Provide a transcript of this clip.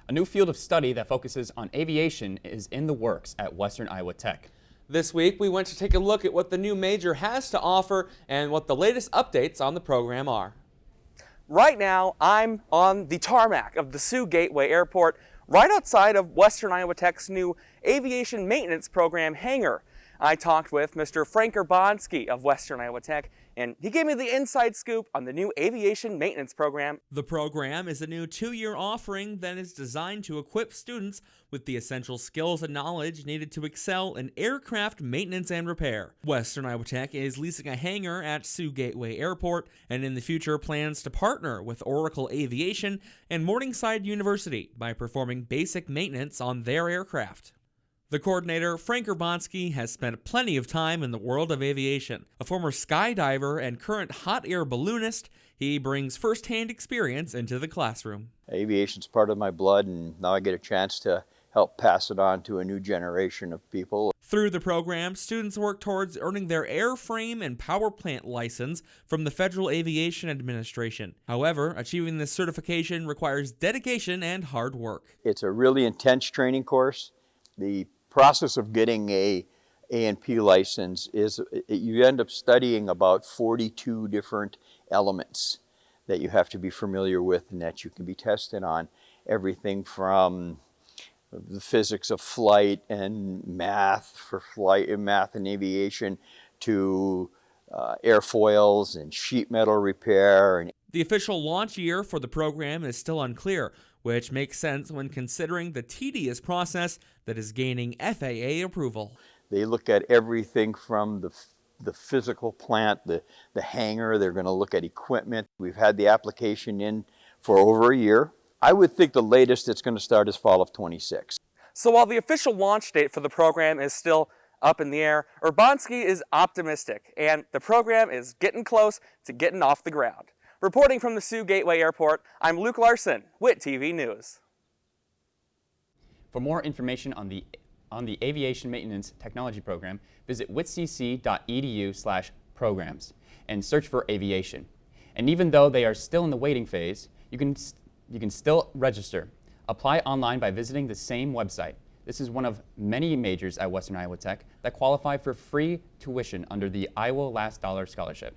A new field of study that focuses on aviation is in the works at Western Iowa Tech. This week, we went to take a look at what the new major has to offer and what the latest updates on the program are. Right now, I'm on the tarmac of the Sioux Gateway Airport, right outside of Western Iowa Tech's new Aviation Maintenance Program hangar. I talked with Mr. Frank Urbanski of Western Iowa Tech, and he gave me the inside scoop on the new Aviation Maintenance Program. The program is a new 2-year offering that is designed to equip students with the essential skills and knowledge needed to excel in aircraft maintenance and repair. Western Iowa Tech is leasing a hangar at Sioux Gateway Airport, and in the future plans to partner with Oracle Aviation and Morningside University by performing basic maintenance on their aircraft. The coordinator, Frank Urbanski, has spent plenty of time in the world of aviation. A former skydiver and current hot air balloonist, he brings first-hand experience into the classroom. Aviation's part of my blood, and now I get a chance to help pass it on to a new generation of people. Through the program, students work towards earning their airframe and power plant license from the Federal Aviation Administration. However, achieving this certification requires dedication and hard work. It's a really intense training course. The process of getting a A&P license is you end up studying about 42 different elements that you have to be familiar with and that you can be tested on. Everything from the physics of flight and math for flight and math and aviation to airfoils and sheet metal repair. The official launch year for the program is still unclear, which makes sense when considering the tedious process that is gaining FAA approval. They look at everything from the physical plant, the hangar. They're going to look at equipment. We've had the application in for over a year. I would think the latest it's going to start is fall of 26. So while the official launch date for the program is still up in the air, Urbanski is optimistic, and the program is getting close to getting off the ground. Reporting from the Sioux Gateway Airport, I'm Luke Larson, WITCC News. For more information on the Aviation Maintenance Technology Program, visit witcc.edu/programs and search for aviation. And even though they are still in the waiting phase, you can still register. Apply online by visiting the same website. This is one of many majors at Western Iowa Tech that qualify for free tuition under the Iowa Last Dollar Scholarship.